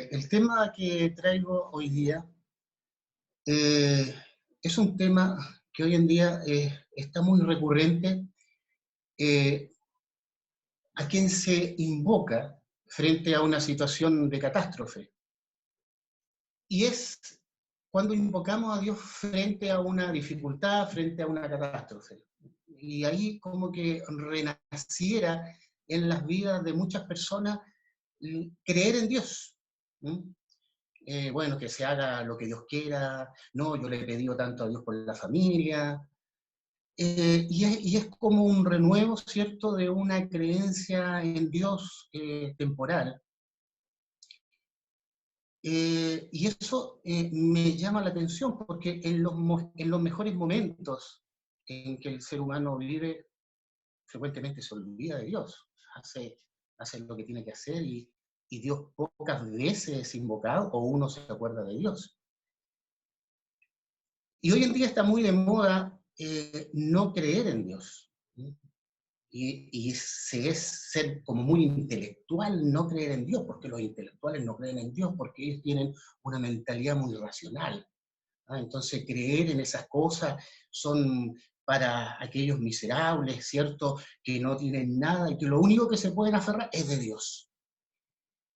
El tema que traigo hoy día es un tema que hoy en día está muy recurrente, a quien se invoca frente a una situación de catástrofe. Y es cuando invocamos a Dios frente a una dificultad, frente a una catástrofe. Y ahí como que renaciera en las vidas de muchas personas creer en Dios. Bueno, que se haga lo que Dios quiera, no, yo le he pedido tanto a Dios por la familia, y es como un renuevo, ¿cierto?, de una creencia en Dios temporal. Y eso me llama la atención, porque en los mejores momentos en que el ser humano vive, frecuentemente se olvida de Dios, hace lo que tiene que hacer, y Dios pocas veces es invocado o uno se acuerda de Dios. Y hoy en día está muy de moda no creer en Dios. Y se es ser como muy intelectual no creer en Dios, porque los intelectuales no creen en Dios porque ellos tienen una mentalidad muy racional. Entonces creer en esas cosas son para aquellos miserables, ¿cierto?, que no tienen nada y que lo único que se pueden aferrar es de Dios.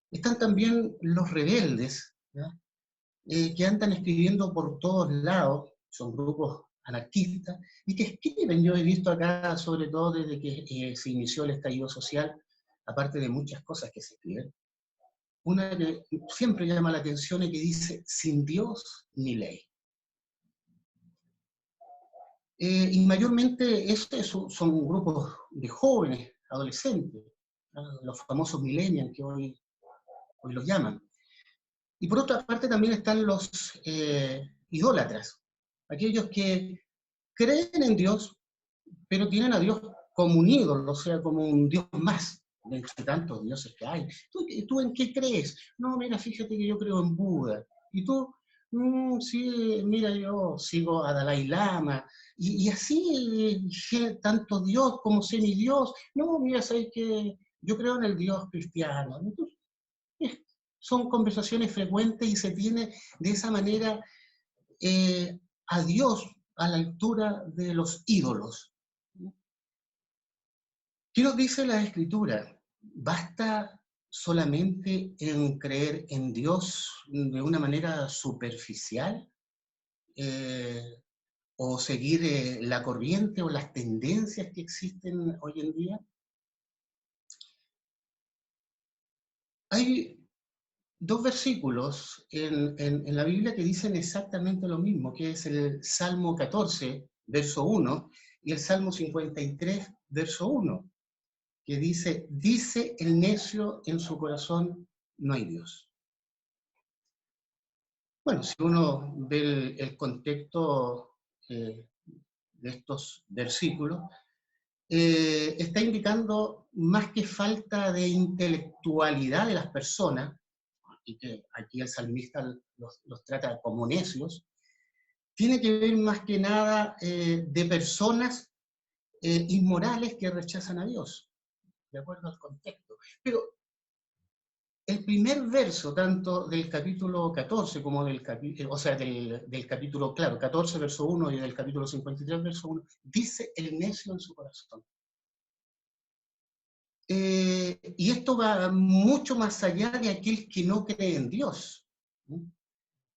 Están también los rebeldes, que andan escribiendo por todos lados, son grupos anarquistas, y que escriben, yo he visto acá, sobre todo desde que se inició el estallido social, aparte de muchas cosas que se escriben, una que siempre llama la atención y que dice, sin Dios ni ley. Y mayormente son grupos de jóvenes, adolescentes, los famosos millennials que hoy los llaman. Y por otra parte también están los idólatras, aquellos que creen en Dios, pero tienen a Dios como un ídolo, o sea, como un Dios más, de entre tantos dioses que hay. ¿Tú en qué crees? No, mira, fíjate que yo creo en Buda. ¿Y tú? Sí, mira, yo sigo a Dalai Lama. Y así, tanto Dios como semidios. No, mira, sabes que yo creo en el Dios cristiano. Entonces, son conversaciones frecuentes y se tiene de esa manera a Dios a la altura de los ídolos. ¿Qué nos dice la Escritura? ¿Basta solamente en creer en Dios de una manera superficial? ¿O seguir la corriente o las tendencias que existen hoy en día? Hay dos versículos en la Biblia que dicen exactamente lo mismo, que es el Salmo 14, verso 1, y el Salmo 53, verso 1, que dice el necio en su corazón, no hay Dios. Bueno, si uno ve el contexto de estos versículos, está indicando más que falta de intelectualidad de las personas, y que aquí el salmista los trata como necios, tiene que ver más que nada de personas inmorales que rechazan a Dios, de acuerdo al contexto. Pero el primer verso, tanto del capítulo 14 como del capítulo, claro, 14, verso 1 y del capítulo 53, verso 1, dice el necio en su corazón. Y esto va mucho más allá de aquel que no cree en Dios.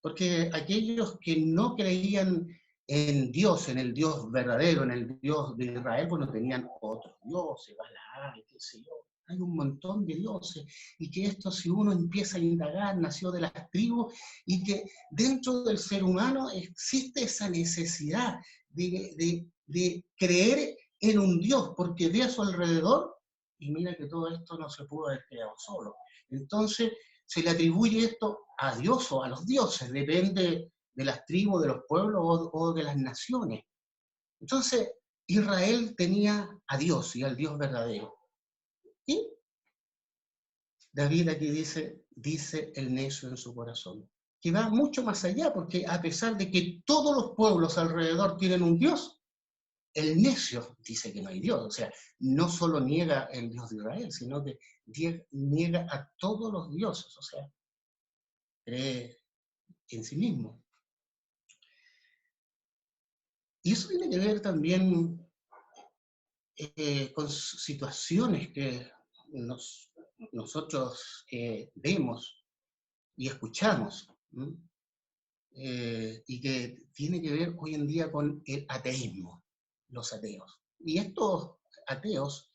Porque aquellos que no creían en Dios, en el Dios verdadero, en el Dios de Israel, pues no tenían otros dioses, Balaam, qué sé yo. Hay un montón de dioses, y que esto, si uno empieza a indagar, nació de las tribus, y que dentro del ser humano existe esa necesidad de creer en un Dios, porque ve a su alrededor, y mira que todo esto no se pudo haber creado solo. Entonces, se le atribuye esto a Dios o a los dioses, depende de las tribus, de los pueblos o de las naciones. Entonces, Israel tenía a Dios y al Dios verdadero. Y David aquí dice el necio en su corazón, que va mucho más allá, porque a pesar de que todos los pueblos alrededor tienen un Dios, el necio dice que no hay Dios. O sea, no solo niega el Dios de Israel, sino que niega a todos los dioses, o sea, cree en sí mismo. Y eso tiene que ver también con situaciones que nosotros vemos y escuchamos, y que tiene que ver hoy en día con el ateísmo, los ateos. Y estos ateos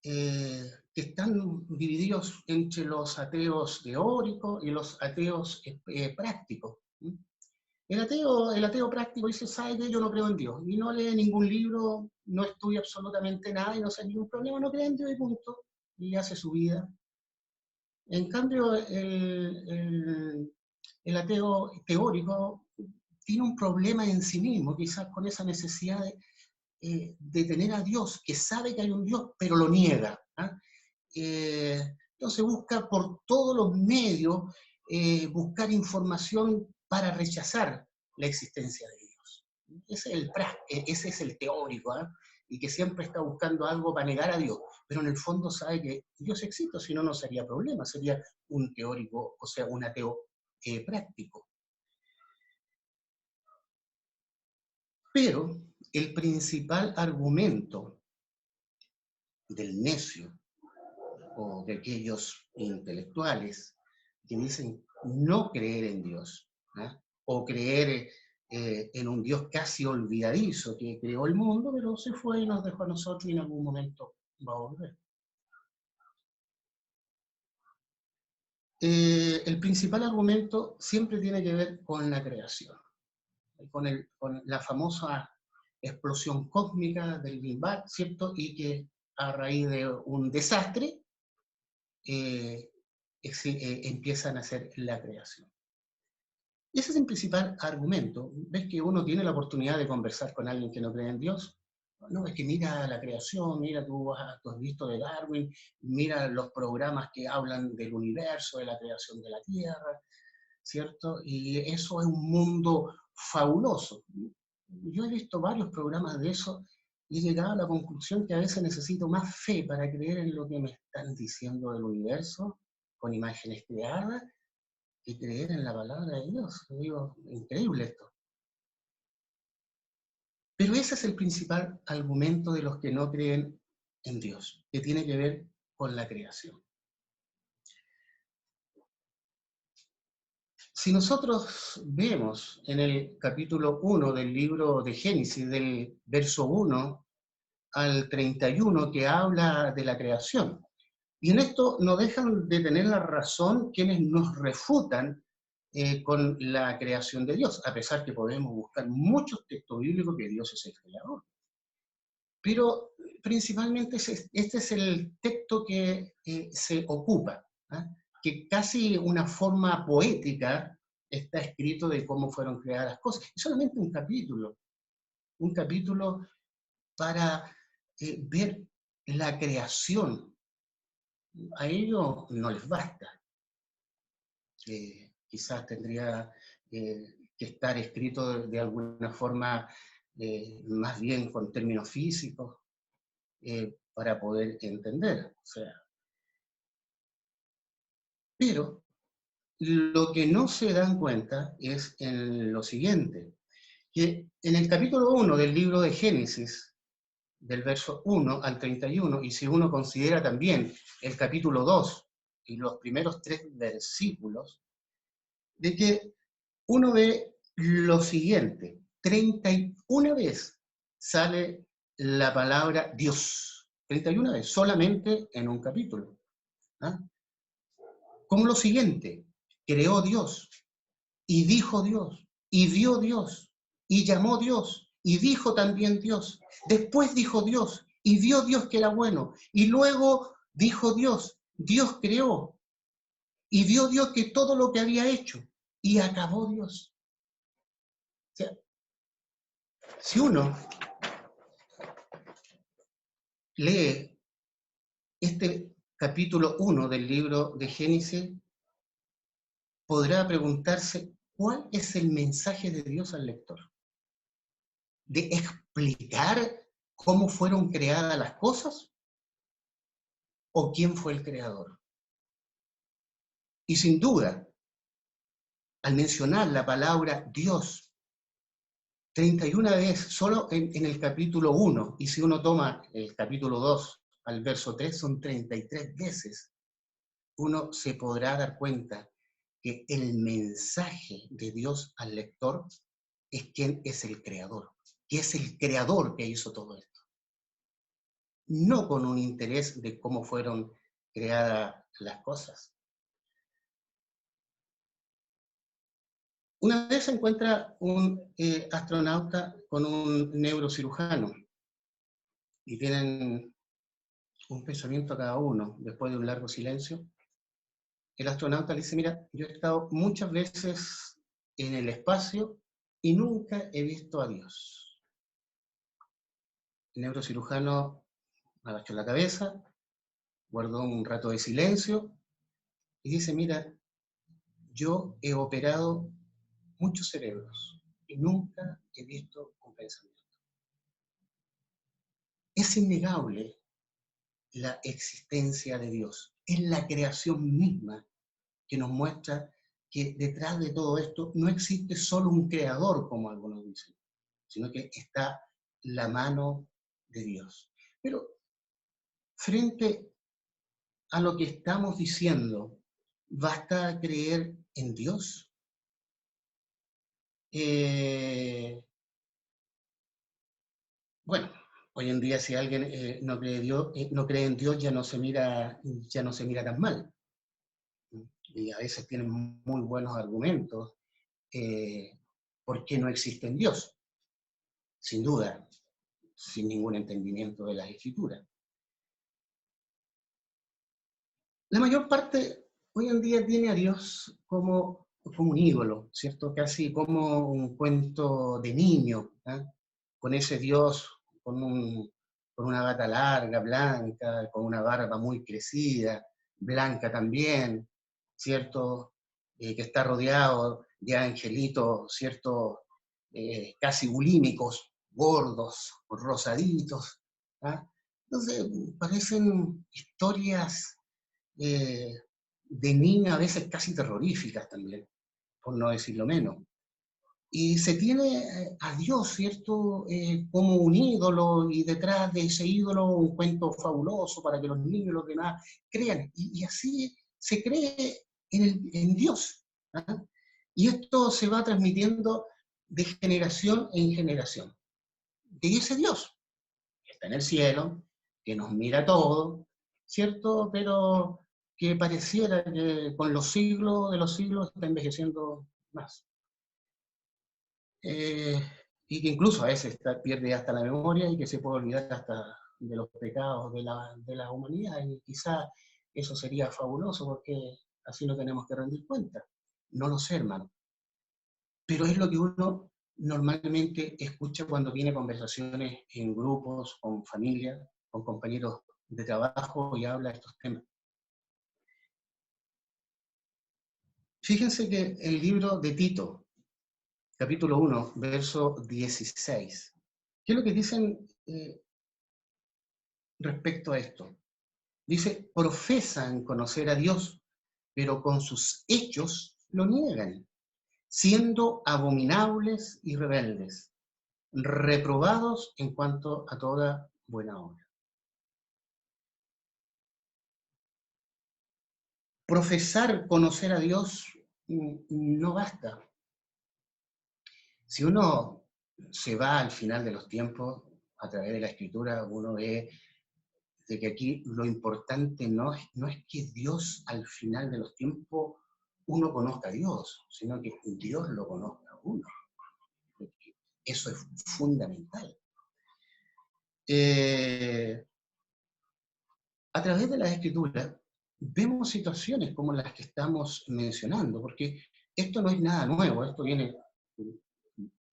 que están divididos entre los ateos teóricos y los ateos prácticos. El ateo práctico dice, sabe que yo no creo en Dios, y no lee ningún libro, no estudia absolutamente nada, y no hace ningún problema, no cree en Dios y punto, y hace su vida. En cambio, el ateo teórico tiene un problema en sí mismo, quizás con esa necesidad de tener a Dios, que sabe que hay un Dios, pero lo niega. Entonces busca por todos los medios buscar información para rechazar la existencia de Dios. Ese es el teórico, y que siempre está buscando algo para negar a Dios, pero en el fondo sabe que Dios existe, si no, no sería problema, sería un teórico, o sea, un ateo práctico. Pero el principal argumento del necio o de aquellos intelectuales que dicen no creer en Dios, o creer en un Dios casi olvidadizo que creó el mundo, pero se fue y nos dejó a nosotros y en algún momento va a volver. El principal argumento siempre tiene que ver con la creación, con la famosa explosión cósmica del Big Bang, ¿cierto? Y que a raíz de un desastre empiezan a hacer la creación. Y ese es el principal argumento. ¿Ves que uno tiene la oportunidad de conversar con alguien que no cree en Dios? No, es que mira la creación, mira, tú has visto de Darwin, mira los programas que hablan del universo, de la creación de la Tierra, ¿cierto? Y eso es un mundo fabuloso. Yo he visto varios programas de eso y he llegado a la conclusión que a veces necesito más fe para creer en lo que me están diciendo del universo, con imágenes creadas, y creer en la palabra de Dios. Digo, increíble esto. Pero ese es el principal argumento de los que no creen en Dios, que tiene que ver con la creación. Si nosotros vemos en el capítulo 1 del libro de Génesis, del verso 1 al 31, que habla de la creación, y en esto no dejan de tener la razón quienes nos refutan con la creación de Dios, a pesar que podemos buscar muchos textos bíblicos que Dios es el creador. Pero principalmente este es el texto que se ocupa, que casi una forma poética está escrito de cómo fueron creadas las cosas. Es solamente un capítulo para ver la creación. A ellos no les basta. Quizás tendría que estar escrito de alguna forma más bien con términos físicos para poder entender. O sea, pero lo que no se dan cuenta es en lo siguiente, que en el capítulo 1 del libro de Génesis, del verso 1 al 31, y si uno considera también el capítulo 2 y los primeros 3 versículos, de que uno ve lo siguiente: 31 veces sale la palabra Dios, 31 veces, solamente en un capítulo. Como lo siguiente: creó Dios, y dijo Dios, y vio Dios, y llamó Dios, y dijo también Dios. Después dijo Dios, y vio Dios que era bueno, y luego dijo Dios, Dios creó, y vio Dios que todo lo que había hecho, y acabó Dios. O sea, si uno lee este capítulo 1 del libro de Génesis, podrá preguntarse cuál es el mensaje de Dios al lector. ¿De explicar cómo fueron creadas las cosas? ¿O quién fue el creador? Y sin duda, al mencionar la palabra Dios 31 veces, solo en el capítulo 1, y si uno toma el capítulo 2 al verso 3, son 33 veces, uno se podrá dar cuenta que el mensaje de Dios al lector es quién es el creador, que es el creador que hizo todo esto. No con un interés de cómo fueron creadas las cosas. Una vez se encuentra un astronauta con un neurocirujano y tienen un pensamiento a cada uno después de un largo silencio. El astronauta le dice, mira, yo he estado muchas veces en el espacio y nunca he visto a Dios. El neurocirujano agachó la cabeza, guardó un rato de silencio y dice, mira, yo he operado muchos cerebros y nunca he visto un pensamiento. Es innegable la existencia de Dios. Es la creación misma que nos muestra que detrás de todo esto no existe solo un creador, como algunos dicen, sino que está la mano de Dios. Pero frente a lo que estamos diciendo, ¿basta creer en Dios? Bueno, hoy en día si alguien no cree en Dios, ya no se mira tan mal. Y a veces tienen muy buenos argumentos por qué no existe en Dios, sin duda, sin ningún entendimiento de las escrituras. La mayor parte hoy en día tiene a Dios como un ídolo, ¿cierto? Casi como un cuento de niño, ¿eh? Con ese Dios, con una bata larga, blanca, con una barba muy crecida, blanca también, ¿cierto? Que está rodeado de angelitos, ¿cierto? Casi bulímicos, gordos, rosaditos. ¿Ah? Entonces, parecen historias eh, de niña a veces casi terroríficas también, por no decirlo menos. Y se tiene a Dios, ¿cierto?, como un ídolo y detrás de ese ídolo un cuento fabuloso para que los niños y los demás crean. Y así se cree en Dios. ¿Ah? Y esto se va transmitiendo de generación en generación. Y ese Dios que está en el cielo, que nos mira todo, ¿cierto? Pero que pareciera que con los siglos de los siglos está envejeciendo más. Eh, y que incluso a veces pierde hasta la memoria y que se puede olvidar hasta de los pecados de la humanidad. Y quizá eso sería fabuloso porque así no tenemos que rendir cuenta. No lo sé, hermano. Pero es lo que uno normalmente escucha cuando tiene conversaciones en grupos, con familia, con compañeros de trabajo y habla de estos temas. Fíjense que el libro de Tito, capítulo 1, verso 16, ¿qué es lo que dicen respecto a esto? Dice, profesan conocer a Dios, pero con sus hechos lo niegan, siendo abominables y rebeldes, reprobados en cuanto a toda buena obra. Profesar conocer a Dios no basta. Si uno se va al final de los tiempos, a través de la Escritura, uno ve de que aquí lo importante no es que Dios al final de los tiempos uno conozca a Dios, sino que Dios lo conozca a uno. Eso es fundamental. A través de las Escrituras vemos situaciones como las que estamos mencionando, porque esto no es nada nuevo, esto viene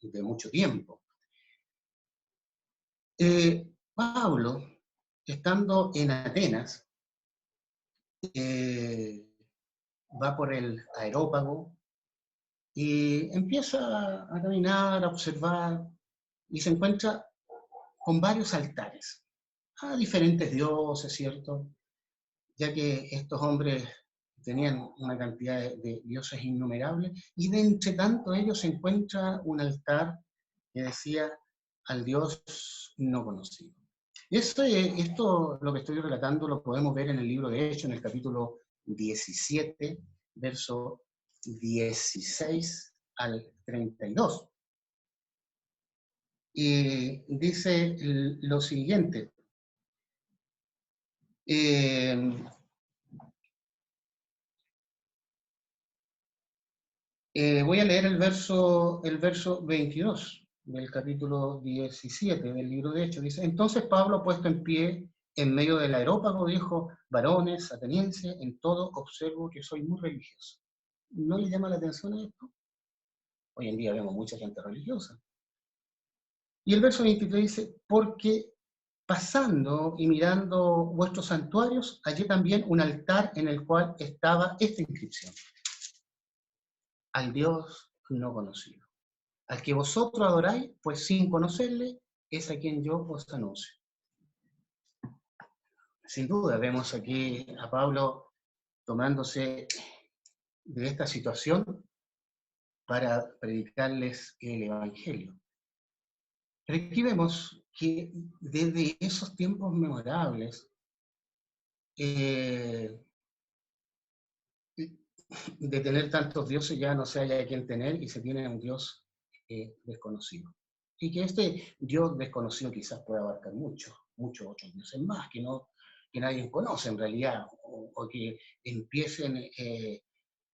de mucho tiempo. Pablo, estando en Atenas, va por el aerópago y empieza a caminar, a observar, y se encuentra con varios altares a diferentes dioses, ¿cierto? Ya que estos hombres tenían una cantidad de dioses innumerables, y de entre tanto ellos se encuentra un altar que decía al Dios no conocido. Esto, lo que estoy relatando, lo podemos ver en el libro de Hechos, en el capítulo 17, verso 16 al 32. Y dice lo siguiente. Voy a leer el verso 22 del capítulo 17 del libro de Hechos. Dice: entonces Pablo, puesto en pie en medio del aerópago, dijo: varones atenienses, en todo observo que soy muy religioso. ¿No les llama la atención esto? Hoy en día vemos mucha gente religiosa. Y el verso 23 dice: porque pasando y mirando vuestros santuarios, hallé también un altar en el cual estaba esta inscripción: al Dios no conocido. Al que vosotros adoráis, pues sin conocerle, es a quien yo os anuncio. Sin duda vemos aquí a Pablo tomándose de esta situación para predicarles el Evangelio. Pero aquí vemos que desde esos tiempos memorables, de tener tantos dioses ya no se haya a quien tener, y se tiene un Dios desconocido. Y que este Dios desconocido quizás pueda abarcar muchos otros dioses más que nadie conoce en realidad, o que empiecen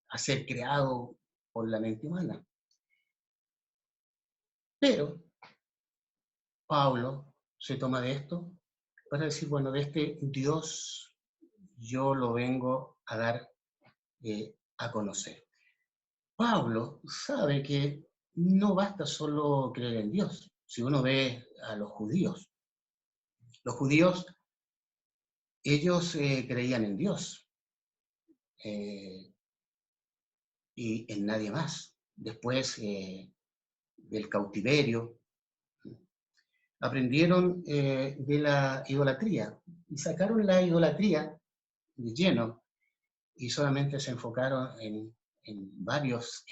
a ser creados por la mente humana. Pero Pablo se toma de esto para decir: bueno, de este Dios yo lo vengo a dar a conocer. Pablo sabe que no basta solo creer en Dios. Si uno ve a los judíos, ellos creían en Dios y en nadie más. Después del cautiverio, aprendieron de la idolatría y sacaron la idolatría de lleno, y solamente se enfocaron en varias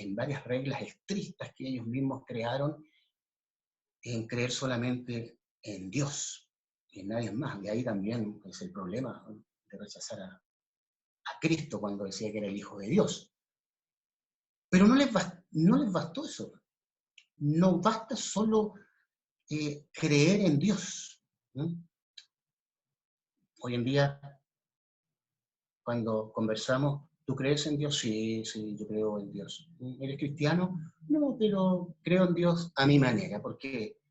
reglas estrictas que ellos mismos crearon, en creer solamente en Dios y en nadie más. De ahí también es el problema de rechazar a Cristo cuando decía que era el Hijo de Dios. Pero no les bastó eso. No basta solo creer en Dios. ¿No? Hoy en día, cuando conversamos: ¿tú crees en Dios? Sí, sí, yo creo en Dios. ¿Eres cristiano? No, pero creo en Dios a mi manera, porque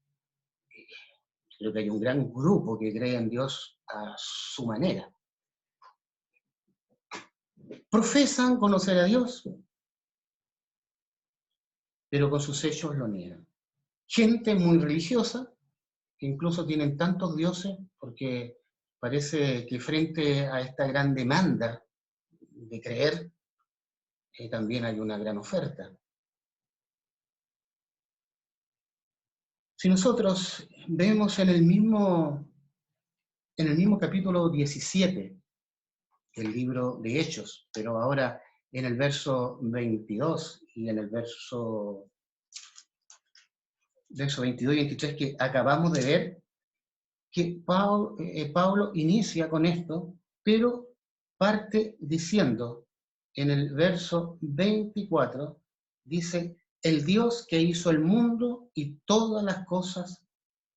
creo que hay un gran grupo que cree en Dios a su manera. Profesan conocer a Dios, pero con sus hechos lo niegan. Gente muy religiosa, que incluso tienen tantos dioses, porque parece que frente a esta gran demanda de creer, también hay una gran oferta. Si nosotros vemos en el mismo capítulo 17 del libro de Hechos, pero ahora en el verso 22 y en el verso 22 y 23 que acabamos de ver, que Pablo inicia con esto, pero parte diciendo en el verso 24, dice: el Dios que hizo el mundo y todas las cosas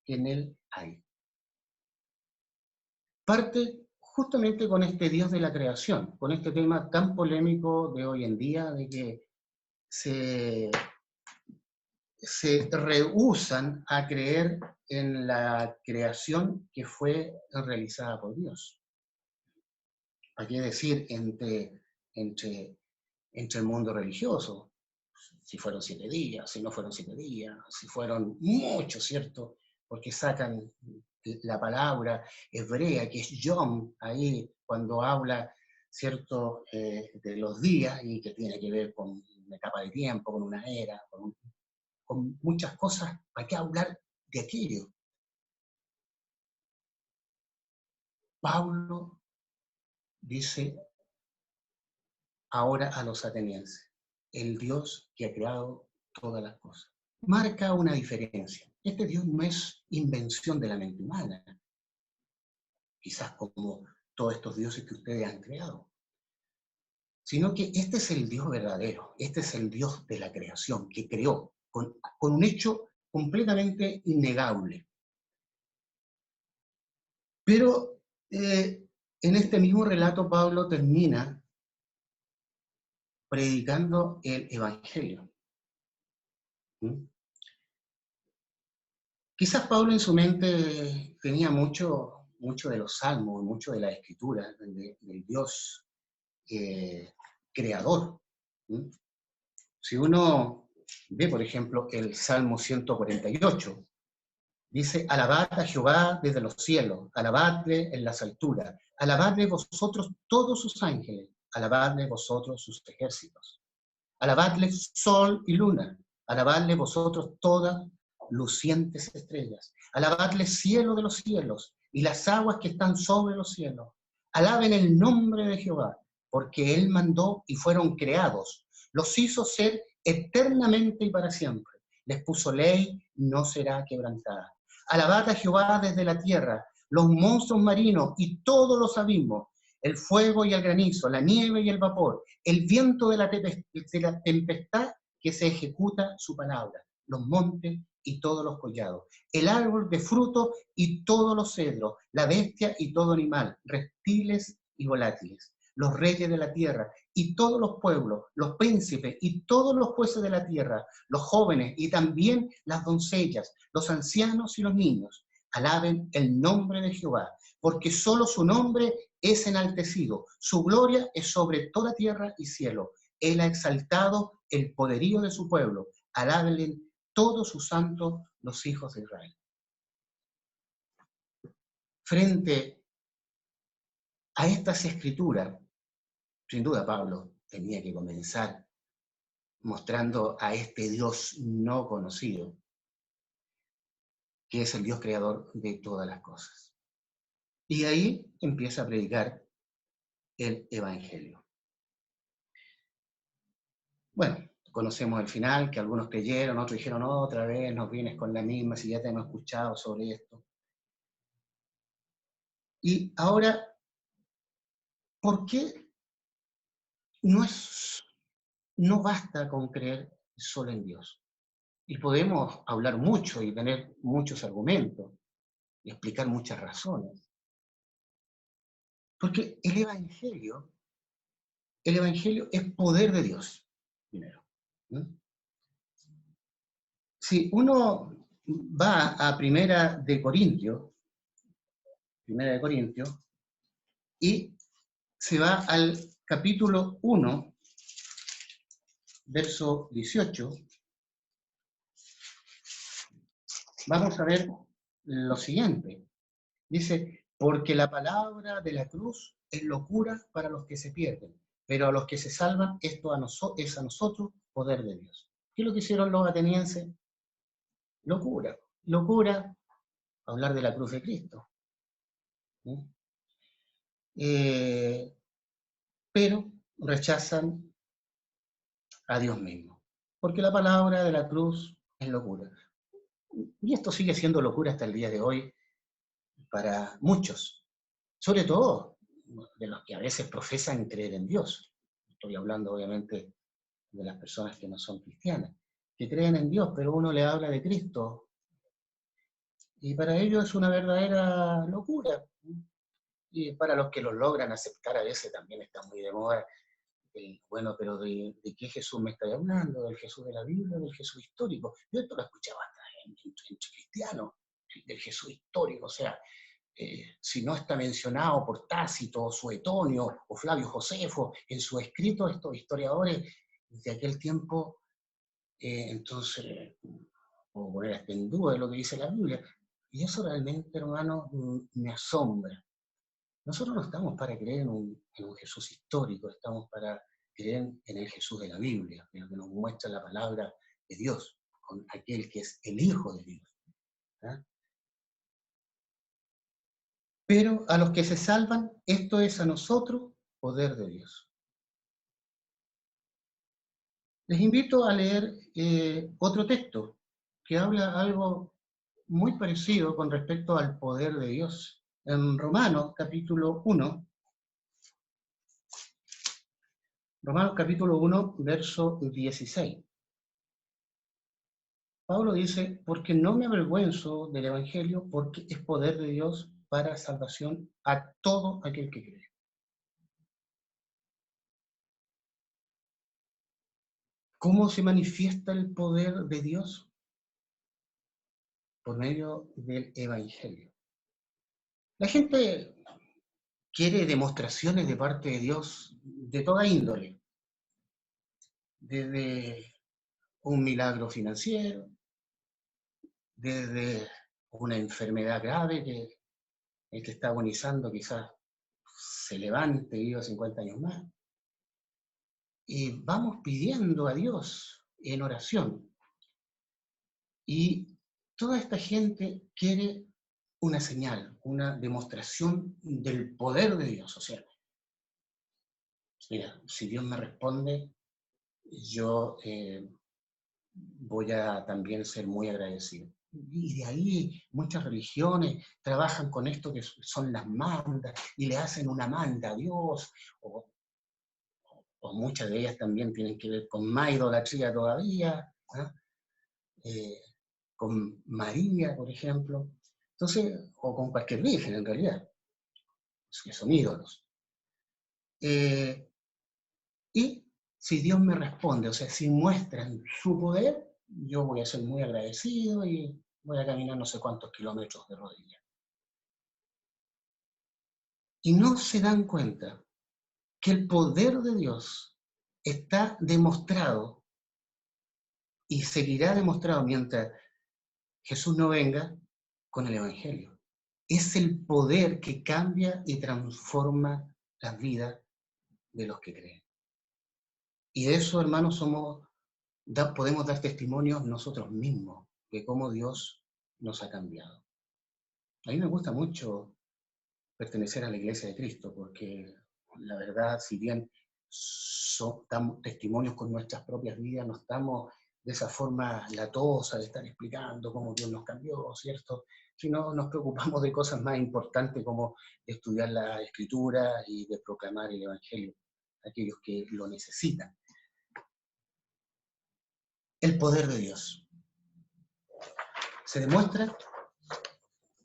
que en él hay. Parte justamente con este Dios de la creación, con este tema tan polémico de hoy en día, de que se rehúsan a creer en la creación que fue realizada por Dios. Hay que decir entre el mundo religioso, si fueron 7 días, si no fueron 7 días, si fueron muchos, ¿cierto? Porque sacan la palabra hebrea, que es Yom, ahí cuando habla ¿cierto?, de los días y que tiene que ver con una etapa de tiempo, con una era, con muchas cosas. ¿Para qué hablar de aquello? Pablo dice ahora a los atenienses, el Dios que ha creado todas las cosas. Marca una diferencia. Este Dios no es invención de la mente humana, quizás como todos estos dioses que ustedes han creado, sino que este es el Dios verdadero, este es el Dios de la creación, que creó con un hecho completamente innegable. Pero en este mismo relato Pablo termina predicando el Evangelio. ¿Mm? Quizás Pablo en su mente tenía mucho de los salmos, mucho de la escritura, del Dios creador. ¿Mm? Si uno ve, por ejemplo, el Salmo 148, dice, alabad a Jehová desde los cielos, alabadle en las alturas, alabadle vosotros todos sus ángeles, alabadle vosotros sus ejércitos, alabadle sol y luna, alabadle vosotros todas lucientes estrellas, alabadle cielo de los cielos y las aguas que están sobre los cielos, alaben el nombre de Jehová, porque él mandó y fueron creados, los hizo ser eternamente y para siempre, les puso ley, no será quebrantada. Alabad a Jehová desde la tierra, los monstruos marinos y todos los abismos, el fuego y el granizo, la nieve y el vapor, el viento de la tempestad que se ejecuta su palabra, los montes y todos los collados, el árbol de fruto y todos los cedros, la bestia y todo animal, reptiles y volátiles, los reyes de la tierra y todos los pueblos, los príncipes y todos los jueces de la tierra, los jóvenes y también las doncellas, los ancianos y los niños, alaben el nombre de Jehová, porque solo su nombre es enaltecido, su gloria es sobre toda tierra y cielo. Él ha exaltado el poderío de su pueblo, alábenle todos sus santos los hijos de Israel. Frente a estas escrituras, sin duda Pablo tenía que comenzar mostrando a este Dios no conocido, que es el Dios creador de todas las cosas. Y ahí empieza a predicar el Evangelio. Bueno, conocemos el final, que algunos creyeron, otros dijeron, no, otra vez nos vienes con la misma, si ya te hemos escuchado sobre esto. Y ahora, ¿por qué no basta con creer solo en Dios? Y podemos hablar mucho y tener muchos argumentos y explicar muchas razones. Porque el Evangelio es poder de Dios, primero. ¿No? Si uno va a Primera de Corintios, y se va al capítulo 1, verso 18, vamos a ver lo siguiente. Dice, porque la palabra de la cruz es locura para los que se pierden, pero a los que se salvan, esto es a nosotros poder de Dios. ¿Qué es lo que hicieron los atenienses? Locura. Locura, hablar de la cruz de Cristo. ¿Sí? Pero rechazan a Dios mismo, porque la palabra de la cruz es locura. Y esto sigue siendo locura hasta el día de hoy para muchos, sobre todo de los que a veces profesan creer en Dios. Estoy hablando obviamente de las personas que no son cristianas, que creen en Dios, pero uno le habla de Cristo, y para ellos es una verdadera locura. Y para los que lo logran aceptar a veces también está muy de moda. Bueno, pero ¿de qué Jesús me está hablando? ¿Del Jesús de la Biblia o del Jesús histórico? Yo esto lo escuchaba hasta en cristiano, del Jesús histórico, o sea, si no está mencionado por Tácito, Suetonio o Flavio Josefo en su escrito, estos historiadores de aquel tiempo, entonces, puedo poner hasta en duda de lo que dice la Biblia. Y eso realmente, hermano, me asombra. Nosotros no estamos para creer en un Jesús histórico, estamos para creer en el Jesús de la Biblia, en lo que nos muestra la palabra de Dios, con aquel que es el Hijo de Dios. ¿Ah? Pero a los que se salvan, esto es a nosotros poder de Dios. Les invito a leer otro texto que habla algo muy parecido con respecto al poder de Dios. En Romanos capítulo 1, verso 16. Pablo dice, porque no me avergüenzo del Evangelio, porque es poder de Dios para salvación a todo aquel que cree. ¿Cómo se manifiesta el poder de Dios? Por medio del Evangelio. La gente quiere demostraciones de parte de Dios de toda índole, desde un milagro financiero, desde una enfermedad grave que el que está agonizando quizás se levante y viva 50 años más. Y vamos pidiendo a Dios en oración. Y toda esta gente quiere una señal, una demostración del poder de Dios. O sea, mira, si Dios me responde, yo voy a también ser muy agradecido. Y de ahí muchas religiones trabajan con esto que son las mandas y le hacen una manda a Dios, o muchas de ellas también tienen que ver con más idolatría todavía, ¿eh? Eh, con María, por ejemplo, entonces, o con cualquier virgen en realidad, que son ídolos. Y si Dios me responde, o sea, si muestran su poder, yo voy a ser muy agradecido y voy a caminar no sé cuántos kilómetros de rodillas. Y no se dan cuenta que el poder de Dios está demostrado y seguirá demostrado mientras Jesús no venga con el Evangelio. Es el poder que cambia y transforma las vidas de los que creen. Y de eso, hermanos, podemos dar testimonio nosotros mismos de cómo Dios nos ha cambiado. A mí me gusta mucho pertenecer a la Iglesia de Cristo, porque la verdad, si bien damos testimonios con nuestras propias vidas, no estamos de esa forma latosa de estar explicando cómo Dios nos cambió, ¿cierto? Sino nos preocupamos de cosas más importantes como estudiar la Escritura y de proclamar el Evangelio a aquellos que lo necesitan. El poder de Dios se demuestra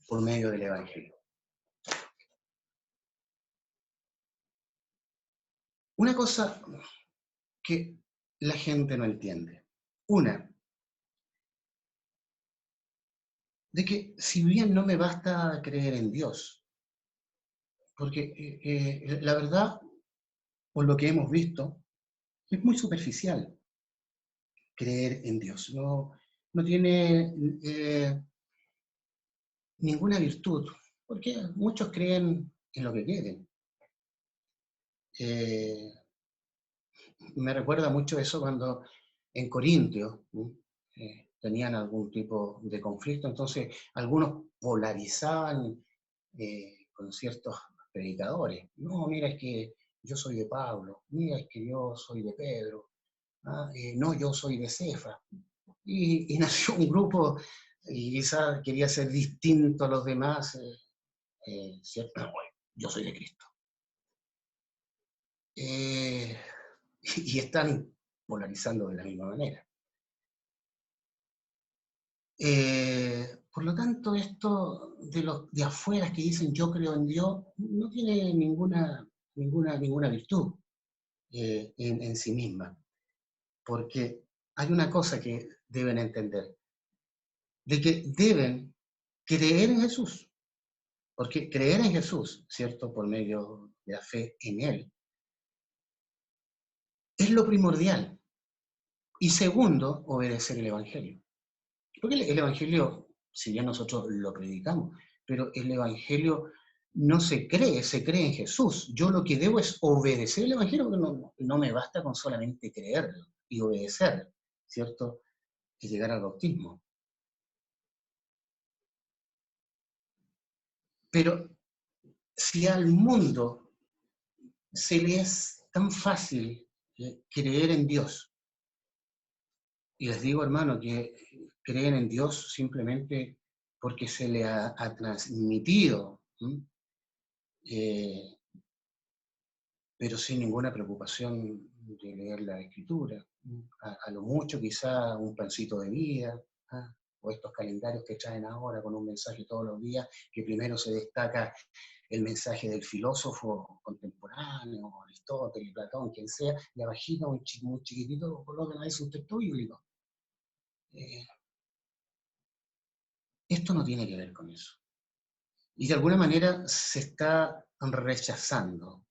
por medio del Evangelio. Una cosa que la gente no entiende. Una, de que si bien no me basta creer en Dios, porque la verdad, por lo que hemos visto, es muy superficial creer en Dios. No tiene ninguna virtud, porque muchos creen en lo que quieren. Me recuerda mucho eso cuando en Corintios tenían algún tipo de conflicto, entonces algunos polarizaban con ciertos predicadores. No, mira, es que yo soy de Pablo, mira, es que yo soy de Pedro, no, yo soy de Cefa. Y nació un grupo y quizás quería ser distinto a los demás, ¿cierto? Bueno, yo soy de Cristo. Y están polarizando de la misma manera. Por lo tanto, esto de los de afuera que dicen yo creo en Dios no tiene ninguna virtud en sí misma, porque hay una cosa que deben entender, de que deben creer en Jesús, porque creer en Jesús, ¿cierto? Por medio de la fe en Él, es lo primordial. Y segundo, obedecer el Evangelio. Porque el Evangelio, si bien nosotros lo predicamos, pero el Evangelio no se cree en Jesús. Yo lo que debo es obedecer el Evangelio, porque no me basta con solamente creerlo y obedecer, ¿cierto? Y llegar al bautismo. Pero si al mundo se le es tan fácil creer en Dios, y les digo, hermano, que creen en Dios simplemente porque se le ha transmitido, eh, pero sin ninguna preocupación de leer la Escritura. A lo mucho quizá un pancito de vida, ¿ah? O estos calendarios que traen ahora con un mensaje todos los días, que primero se destaca el mensaje del filósofo contemporáneo, Aristóteles, Platón, quien sea, y abajito muy chiquitito colocan a veces un texto bíblico. Eh, Esto no tiene que ver con eso. Y de alguna manera se está rechazando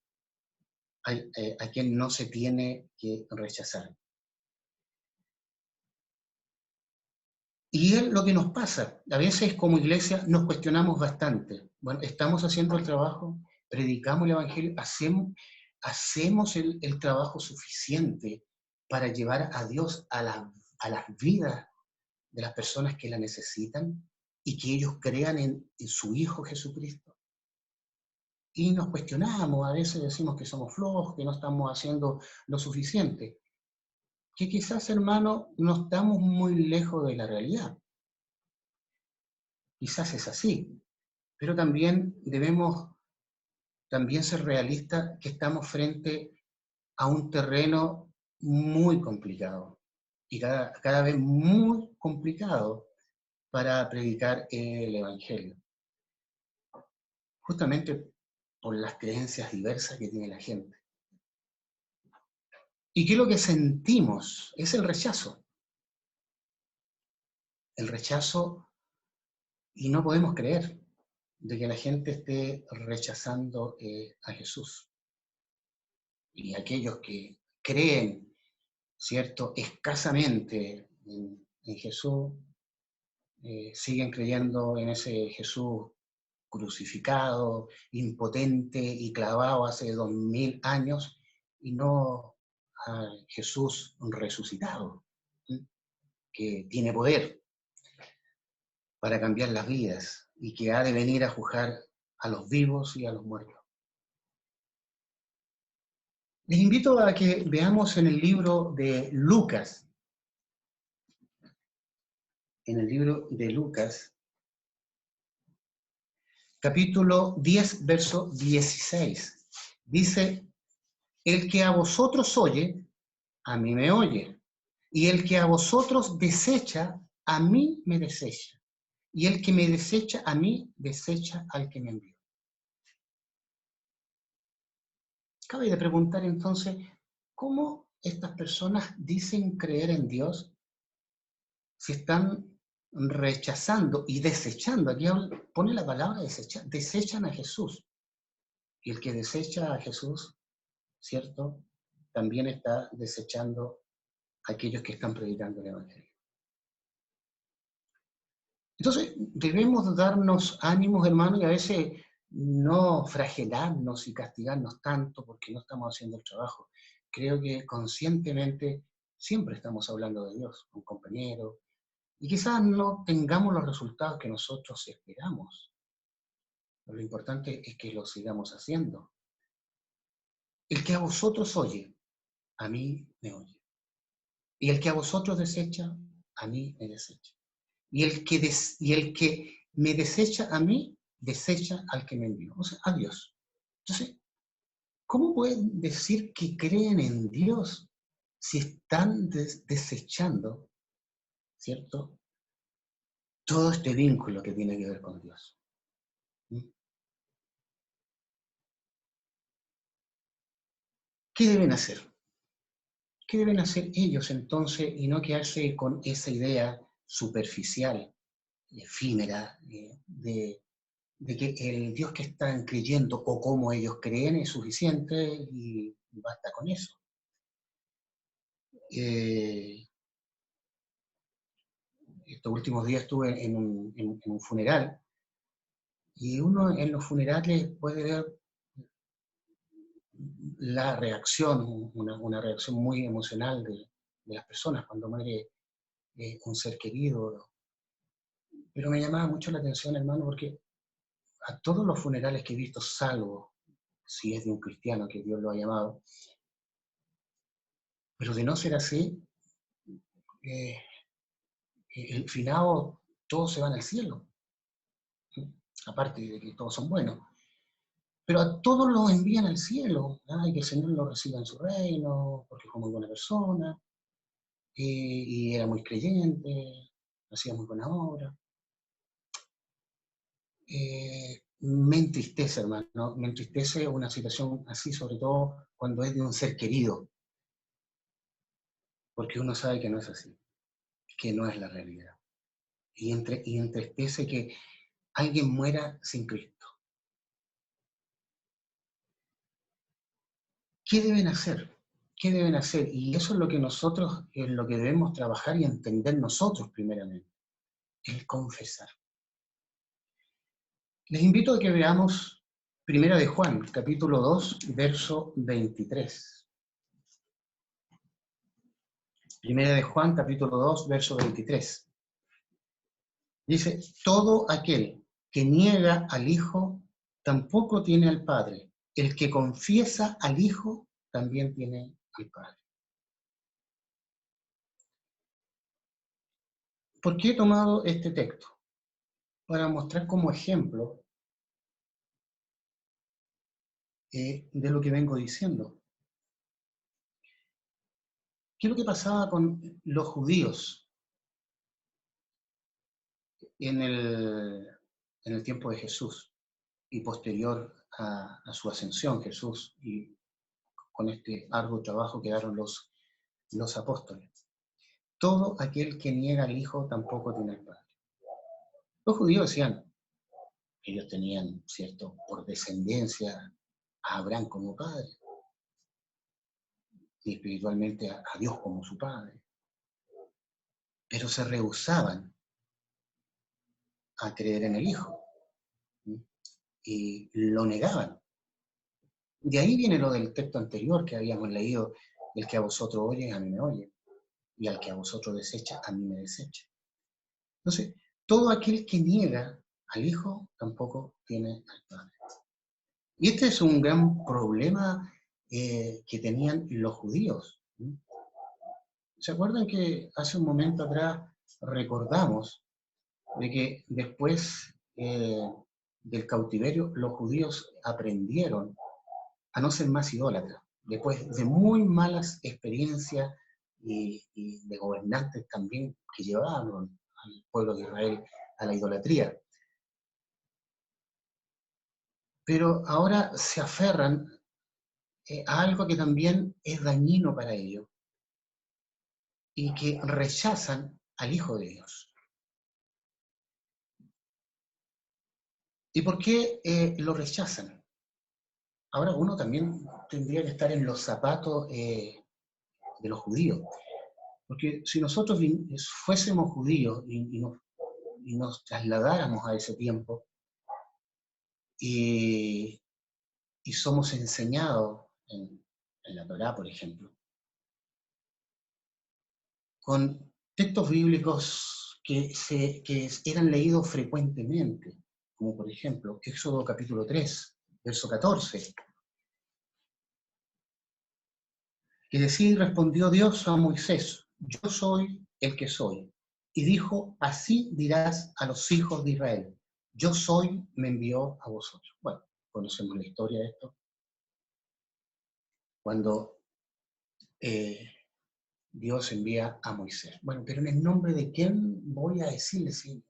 a quien no se tiene que rechazar. Y es lo que nos pasa. A veces como iglesia nos cuestionamos bastante. Bueno, ¿estamos haciendo el trabajo? ¿Predicamos el Evangelio? ¿Hacemos el trabajo suficiente para llevar a Dios a las vidas de las personas que la necesitan y que ellos crean en su Hijo Jesucristo? Y nos cuestionamos, a veces decimos que somos flojos, que no estamos haciendo lo suficiente. Que quizás, hermano, no estamos muy lejos de la realidad. Quizás es así, pero también debemos también ser realistas que estamos frente a un terreno muy complicado y cada vez muy complicado para predicar el Evangelio, justamente por las creencias diversas que tiene la gente. ¿Y qué es lo que sentimos? Es el rechazo, y no podemos creer de que la gente esté rechazando a Jesús. Y aquellos que creen, ¿cierto?, escasamente en Jesús, siguen creyendo en ese Jesús crucificado, impotente y clavado hace 2000 años, y no a Jesús resucitado, ¿sí?, que tiene poder para cambiar las vidas y que ha de venir a juzgar a los vivos y a los muertos. Les invito a que veamos en el libro de Lucas, capítulo 10, verso 16. Dice, el que a vosotros oye, a mí me oye. Y el que a vosotros desecha, a mí me desecha. Y el que me desecha, a mí desecha al que me envió. Cabe de preguntar entonces, ¿cómo estas personas dicen creer en Dios si están rechazando y desechando? Aquí pone la palabra desechar, desechan a Jesús. Y el que desecha a Jesús, ¿cierto?, también está desechando a aquellos que están predicando el Evangelio. Entonces, debemos darnos ánimos, hermanos, y a veces no fragelarnos y castigarnos tanto porque no estamos haciendo el trabajo. Creo que conscientemente siempre estamos hablando de Dios, un compañero, y quizás no tengamos los resultados que nosotros esperamos. Pero lo importante es que lo sigamos haciendo. El que a vosotros oye, a mí me oye. Y el que a vosotros desecha, a mí me desecha. Y el que me desecha a mí, desecha al que me envió, o sea, a Dios. Entonces, ¿cómo pueden decir que creen en Dios si están desechando, ¿cierto?, todo este vínculo que tiene que ver con Dios. ¿Mm? ¿Qué deben hacer? ¿Qué deben hacer ellos entonces y no quedarse con esa idea superficial, efímera, de que el Dios que están creyendo o como ellos creen es suficiente y basta con eso? Eh, Estos últimos días estuve en un funeral Y uno en los funerales puede ver la reacción, una reacción muy emocional de las personas cuando muere un ser querido. Pero me llamaba mucho la atención, hermano, porque a todos los funerales que he visto, salvo si es de un cristiano que Dios lo ha llamado, pero de no ser así, eh, el finado, todos se van al cielo, aparte de que todos son buenos. Pero a todos los envían al cielo, ¿ah? Y que el Señor lo reciba en su reino, porque fue muy buena persona, y era muy creyente, hacía muy buena obra. Me entristece, hermano, ¿no? Me entristece una situación así, sobre todo cuando es de un ser querido, porque uno sabe que no es así, que no es la realidad. Y entristece que alguien muera sin Cristo. ¿Qué deben hacer? ¿Qué deben hacer? Y eso es lo que nosotros, es lo que debemos trabajar y entender nosotros primeramente, el confesar. Les invito a que veamos Primera de Juan, capítulo 2, verso 23. Primera de Juan, capítulo 2, verso 23. Dice, todo aquel que niega al Hijo tampoco tiene al Padre. El que confiesa al Hijo también tiene al Padre. ¿Por qué he tomado este texto? Para mostrar como ejemplo de lo que vengo diciendo. ¿Qué es lo que pasaba con los judíos en el tiempo de Jesús y posterior a su ascensión, Jesús, y con este arduo trabajo que daron los apóstoles? Todo aquel que niega al Hijo tampoco tiene al Padre. Los judíos decían que ellos tenían, cierto, por descendencia a Abraham como padre, y espiritualmente a Dios como su Padre, pero se rehusaban a creer en el Hijo, ¿sí? Y lo negaban. De ahí viene lo del texto anterior que habíamos leído, el que a vosotros oye, a mí me oye, y al que a vosotros desecha, a mí me desecha. Entonces, todo aquel que niega al Hijo tampoco tiene al Padre. Y este es un gran problema que tenían los judíos. ¿Se acuerdan que hace un momento atrás recordamos de que después del cautiverio los judíos aprendieron a no ser más idólatras? Después de muy malas experiencias y de gobernantes también que llevaban al pueblo de Israel a la idolatría. Pero ahora se aferran a algo que también es dañino para ellos y que rechazan al Hijo de Dios. ¿Y por qué lo rechazan? Ahora uno también tendría que estar en los zapatos de los judíos, porque si nosotros fuésemos judíos y nos trasladáramos a ese tiempo y somos enseñados en la Torá, por ejemplo, con textos bíblicos que eran leídos frecuentemente, como por ejemplo Éxodo capítulo 3, verso 14, que decía, respondió Dios a Moisés, yo soy el que soy. Y dijo, así dirás a los hijos de Israel, yo soy, me envió a vosotros. Bueno, conocemos la historia de esto. Cuando Dios envía a Moisés. Bueno, pero en el nombre de quién voy a decirle si,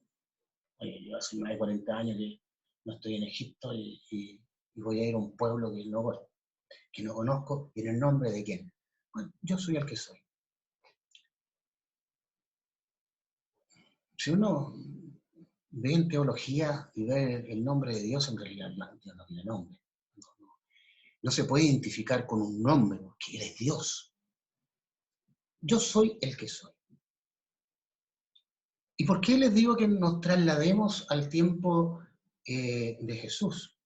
oye, yo hace más de 40 años que no estoy en Egipto y voy a ir a un pueblo que no conozco, y en el nombre de quién. Bueno, yo soy el que soy. Si uno ve en teología y ve el nombre de Dios, en realidad Dios no tiene nombre. No se puede identificar con un nombre, porque Él es Dios. Yo soy el que soy. ¿Y por qué les digo que nos traslademos al tiempo de Jesús,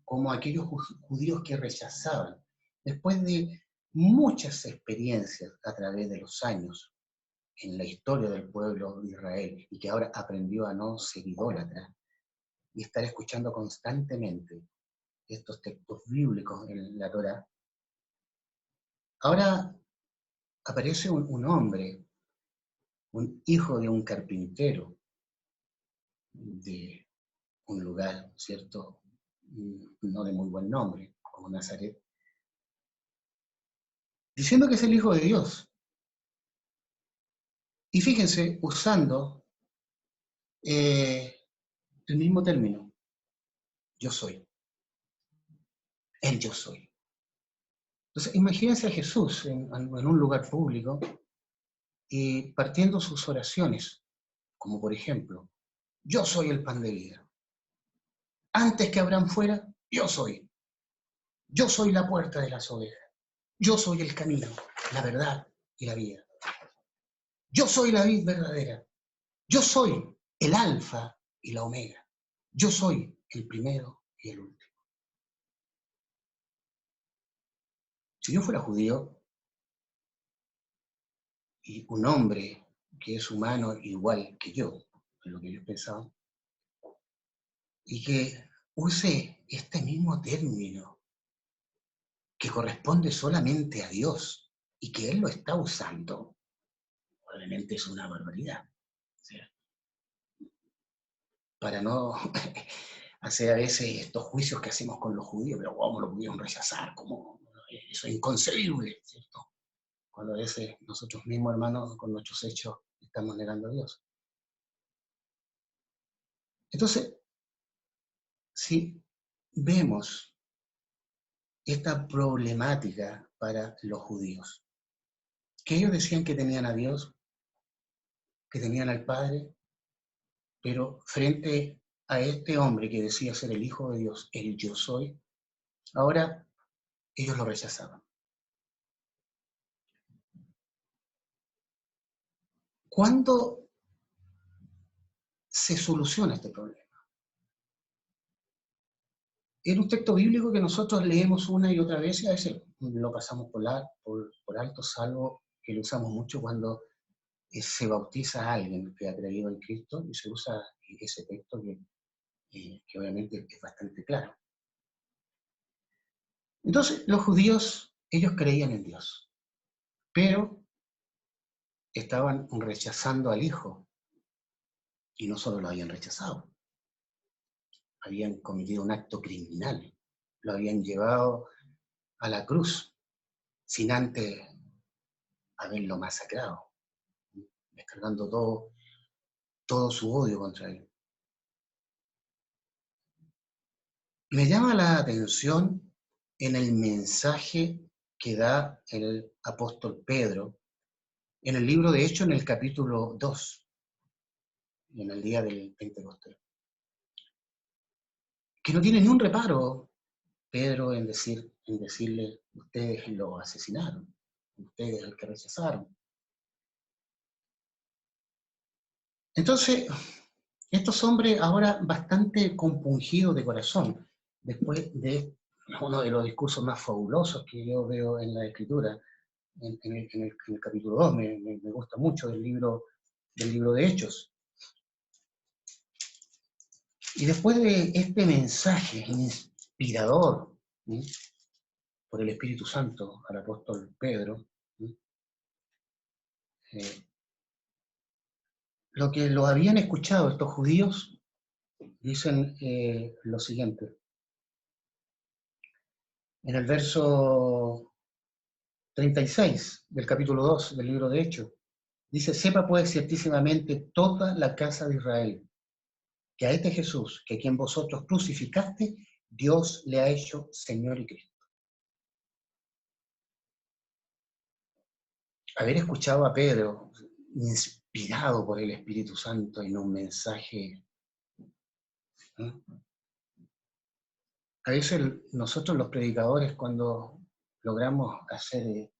como aquellos judíos que rechazaban, después de muchas experiencias a través de los años en la historia del pueblo de Israel, y que ahora aprendió a no ser idólatra, y estar escuchando constantemente estos textos bíblicos en la Torá, ahora aparece un hombre, un hijo de un carpintero, de un lugar, ¿cierto? No de muy buen nombre, como Nazaret, diciendo que es el Hijo de Dios. Y fíjense, usando el mismo término, yo soy, el yo soy. Entonces, imagínense a Jesús en un lugar público y partiendo sus oraciones, como por ejemplo, yo soy el pan de vida. Antes que Abraham fuera, yo soy. Yo soy la puerta de las ovejas. Yo soy el camino, la verdad y la vida. Yo soy la vid verdadera. Yo soy el alfa y la omega. Yo soy el primero y el último. Si yo fuera judío y un hombre que es humano igual que yo, es lo que yo pensaba, y que use este mismo término que corresponde solamente a Dios y que Él lo está usando, probablemente es una barbaridad. O sea, para no hacer a veces estos juicios que hacemos con los judíos, pero ¿cómo lo pudieron rechazar? ¿Cómo? Eso es inconcebible, ¿cierto? Cuando a veces nosotros mismos, hermanos, con nuestros hechos estamos negando a Dios. Entonces, si vemos esta problemática para los judíos, que ellos decían que tenían a Dios, que tenían al Padre, pero frente a este hombre que decía ser el Hijo de Dios, el yo soy, ahora ellos lo rechazaban. ¿Cuándo se soluciona este problema? Es un texto bíblico que nosotros leemos una y otra vez y a veces lo pasamos por alto, salvo que lo usamos mucho cuando se bautiza a alguien que ha creído en Cristo y se usa ese texto que obviamente es bastante claro. Entonces, los judíos, ellos creían en Dios, pero estaban rechazando al Hijo, y no solo lo habían rechazado, habían cometido un acto criminal, lo habían llevado a la cruz sin antes haberlo masacrado, descargando todo su odio contra él. Me llama la atención en el mensaje que da el apóstol Pedro en el libro de Hechos, en el capítulo 2, en el día del Pentecostés, que no tiene ni un reparo Pedro en decirle, ustedes lo asesinaron, ustedes el que rechazaron. Entonces, estos hombres ahora bastante compungidos de corazón, después de uno de los discursos más fabulosos que yo veo en la Escritura, en el capítulo 2, me gusta mucho del libro de Hechos. Y después de este mensaje inspirador, ¿sí?, por el Espíritu Santo al apóstol Pedro, ¿sí?, lo que lo habían escuchado estos judíos dicen lo siguiente. En el verso 36 del capítulo 2 del libro de Hechos, dice, sepa pues ciertísimamente toda la casa de Israel, que a este Jesús, que a quien vosotros crucificaste, Dios le ha hecho Señor y Cristo. Haber escuchado a Pedro, inspirado por el Espíritu Santo en un mensaje, ¿no? A veces nosotros los predicadores, cuando logramos hacer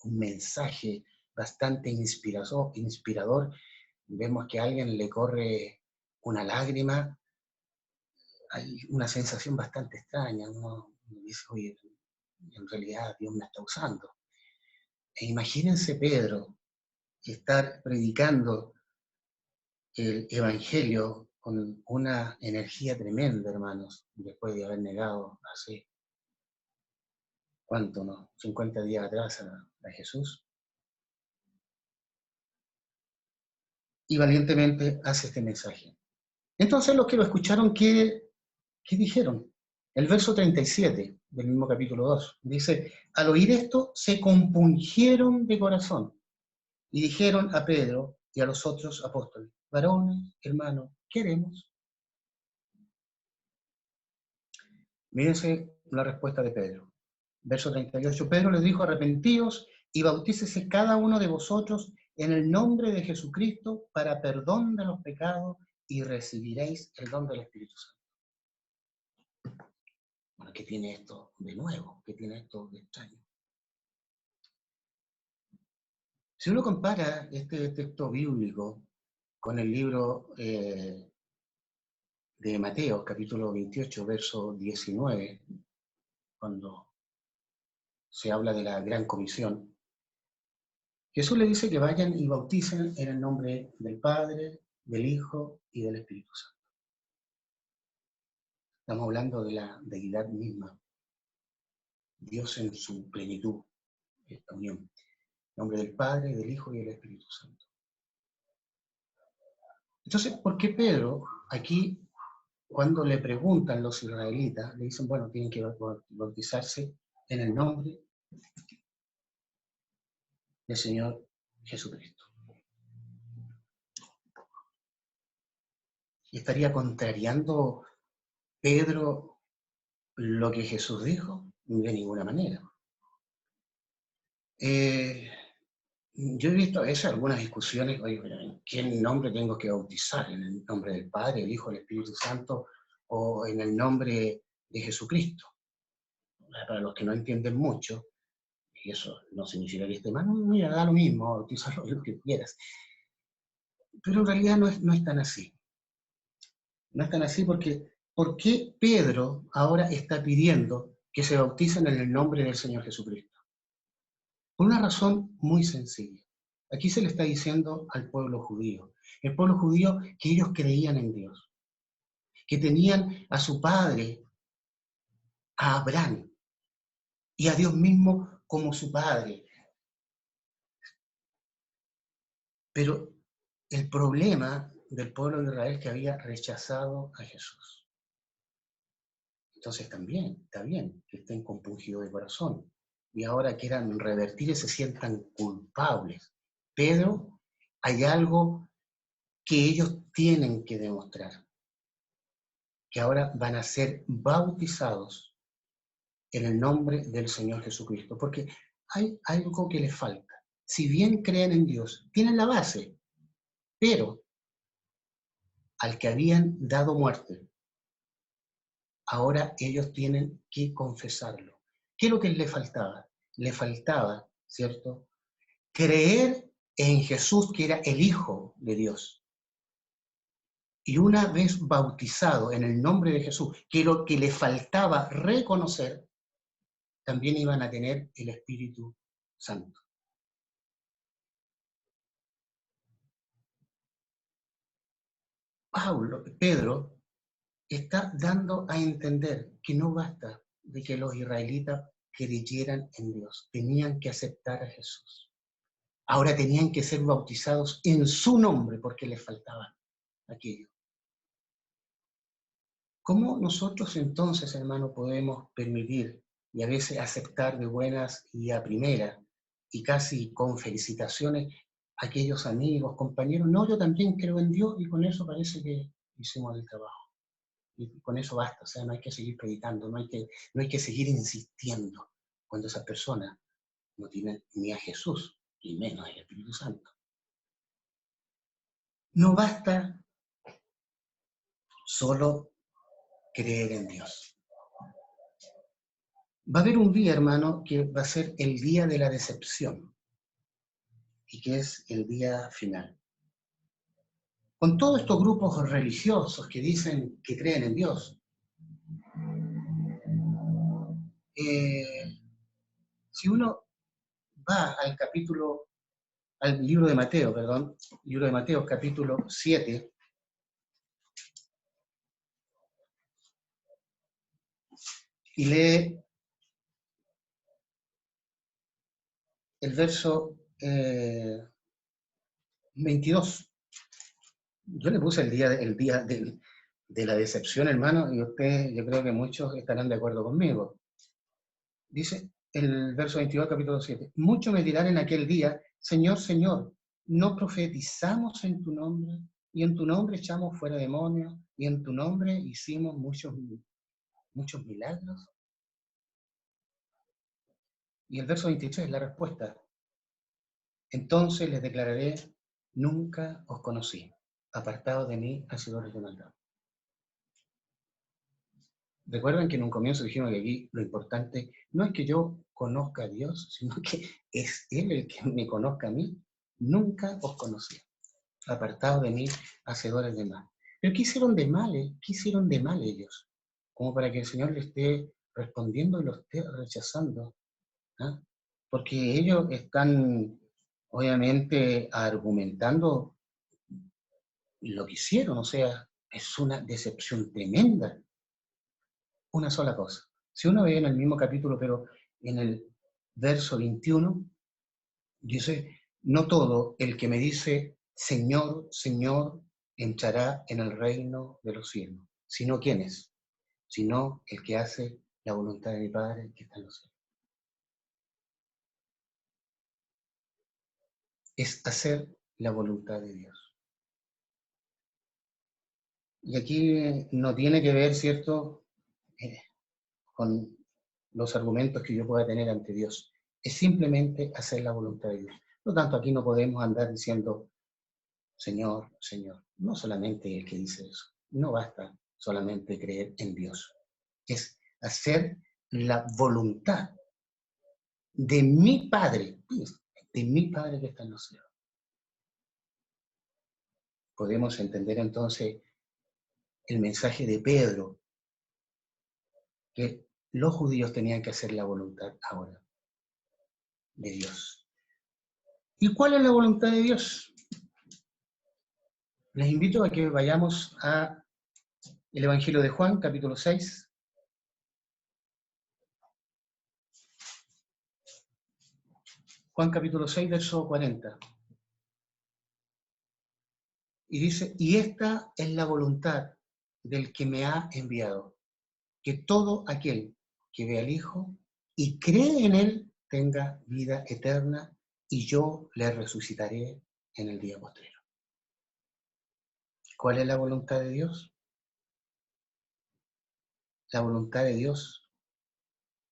un mensaje bastante inspirador, vemos que a alguien le corre una lágrima hay una sensación bastante extraña. Uno dice, oye, en realidad Dios me está usando. E imagínense Pedro estar predicando el Evangelio con una energía tremenda, hermanos, después de haber negado hace, ¿cuánto no? 50 días atrás a Jesús. Y valientemente hace este mensaje. Entonces los que lo escucharon, ¿qué dijeron? El verso 37 del mismo capítulo 2 dice, al oír esto se compungieron de corazón y dijeron a Pedro y a los otros apóstoles, varones, hermanos, ¿qué haremos? Mírense la respuesta de Pedro. Verso 38, Pedro les dijo, arrepentíos y bautícese cada uno de vosotros en el nombre de Jesucristo para perdón de los pecados y recibiréis el don del Espíritu Santo. Bueno, ¿qué tiene esto de nuevo? ¿Qué tiene esto de extraño? Si uno compara este texto bíblico con el libro de Mateo, capítulo 28, verso 19, cuando se habla de la gran comisión, Jesús le dice que vayan y bauticen en el nombre del Padre, del Hijo y del Espíritu Santo. Estamos hablando de la deidad misma, Dios en su plenitud, esta unión. En nombre del Padre, del Hijo y del Espíritu Santo. Entonces, ¿por qué Pedro aquí, cuando le preguntan los israelitas, le dicen, bueno, tienen que bautizarse en el nombre del Señor Jesucristo? ¿Y estaría contrariando Pedro lo que Jesús dijo? De ninguna manera. Yo he visto a veces algunas discusiones, oye, ¿en qué nombre tengo que bautizar? ¿En el nombre del Padre, del Hijo, del Espíritu Santo o en el nombre de Jesucristo? Para los que no entienden mucho, y eso no significa que esté mal, no, mira, da lo mismo, bautizarlo lo que quieras. Pero en realidad no es tan así. No es tan así porque, ¿por qué Pedro ahora está pidiendo que se bauticen en el nombre del Señor Jesucristo? Por una razón muy sencilla. Aquí se le está diciendo al pueblo judío, el pueblo judío que ellos creían en Dios, que tenían a su padre, a Abraham, y a Dios mismo como su padre. Pero el problema del pueblo de Israel es que había rechazado a Jesús. Entonces también, está bien que estén compungidos de corazón. Y ahora quieran revertir y se sientan culpables. Pedro, hay algo que ellos tienen que demostrar, que ahora van a ser bautizados en el nombre del Señor Jesucristo, porque hay algo que les falta. Si bien creen en Dios, tienen la base, pero al que habían dado muerte, ahora ellos tienen que confesarlo. ¿Qué es lo que les faltaba? Les faltaba, ¿cierto?, creer en Jesús, que era el Hijo de Dios. Y una vez bautizado en el nombre de Jesús, que lo que les faltaba reconocer, también iban a tener el Espíritu Santo. Pedro está dando a entender que no basta de que los israelitas creyeran en Dios, tenían que aceptar a Jesús. Ahora tenían que ser bautizados en su nombre porque les faltaba aquello. ¿Cómo nosotros entonces, hermano, podemos permitir y a veces aceptar de buenas y a primera y casi con felicitaciones a aquellos amigos, compañeros? No, yo también creo en Dios y con eso parece que hicimos el trabajo. Y con eso basta, o sea, no hay que seguir predicando, no hay que seguir insistiendo cuando esas personas no tienen ni a Jesús, y menos al Espíritu Santo. No basta solo creer en Dios. Va a haber un día, hermano, que va a ser el día de la decepción, y que es el día final. Con todos estos grupos religiosos que dicen que creen en Dios, Si uno va al libro de Mateo, perdón, libro de Mateo, capítulo 7, y lee el verso 22. Yo le puse el día de la decepción, hermano, y ustedes, yo creo que muchos estarán de acuerdo conmigo. Dice el verso 22, capítulo 7, muchos me dirán en aquel día, Señor, Señor, ¿no profetizamos en tu nombre? Y en tu nombre echamos fuera demonios, y en tu nombre hicimos muchos milagros. Y el verso 23 es la respuesta. Entonces les declararé, nunca os conocí, apartados de mí, hacedores de maldad. Recuerden que en un comienzo dijimos que aquí lo importante no es que yo conozca a Dios, sino que es Él el que me conozca a mí. Nunca os conocí, apartados de mí, hacedores de mal. Pero ¿qué hicieron de mal? ¿Qué hicieron de mal ellos? Como para que el Señor le esté respondiendo y lo esté rechazando. ¿Ah? Porque ellos están, obviamente, argumentando lo que hicieron, o sea, es una decepción tremenda. Una sola cosa. Si uno ve en el mismo capítulo, pero en el verso 21, dice, no todo el que me dice, Señor, Señor, entrará en el reino de los cielos, sino quién es, sino el que hace la voluntad de mi Padre que está en los cielos. Es hacer la voluntad de Dios. Y aquí no tiene que ver, ¿cierto?, con los argumentos que yo pueda tener ante Dios. Es simplemente hacer la voluntad de Dios. Por lo tanto, aquí no podemos andar diciendo, Señor, Señor. No solamente el que dice eso. No basta solamente creer en Dios. Es hacer la voluntad de mi Padre, de mi Padre que está en los cielos. Podemos entender entonces el mensaje de Pedro, que los judíos tenían que hacer la voluntad ahora de Dios. ¿Y cuál es la voluntad de Dios? Les invito a que vayamos a el Evangelio de Juan, capítulo 6. Juan capítulo 6, verso 40. Y dice, y esta es la voluntad del que me ha enviado, que todo aquel que ve al Hijo y cree en Él tenga vida eterna, y yo le resucitaré en el día postrero. ¿Cuál es la voluntad de Dios? La voluntad de Dios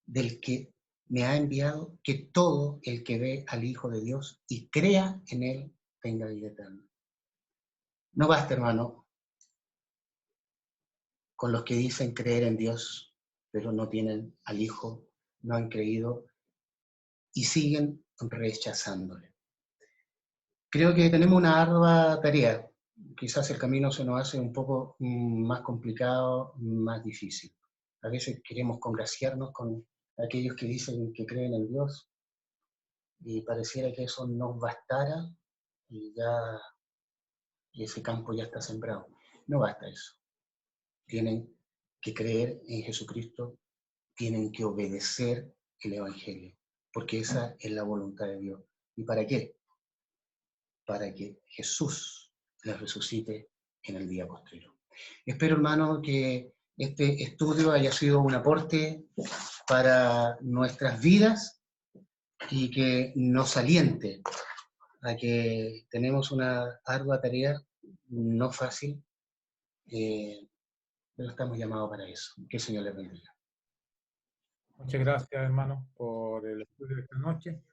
del que me ha enviado, que todo el que ve al Hijo de Dios y crea en Él tenga vida eterna. No basta, hermano, con los que dicen creer en Dios, pero no tienen al Hijo, no han creído y siguen rechazándole. Creo que tenemos una ardua tarea. Quizás el camino se nos hace un poco más complicado, más difícil. A veces queremos congraciarnos con aquellos que dicen que creen en Dios y pareciera que eso nos bastara y ya ese campo ya está sembrado. No basta eso. Tienen que creer en Jesucristo, tienen que obedecer el Evangelio, porque esa es la voluntad de Dios. ¿Y para qué? Para que Jesús les resucite en el día postrero. Espero, hermano, que este estudio haya sido un aporte para nuestras vidas y que nos aliente a que tenemos una ardua tarea, no fácil, pero estamos llamados para eso. Que el Señor les bendiga. Muchas gracias, hermano, por el estudio de esta noche.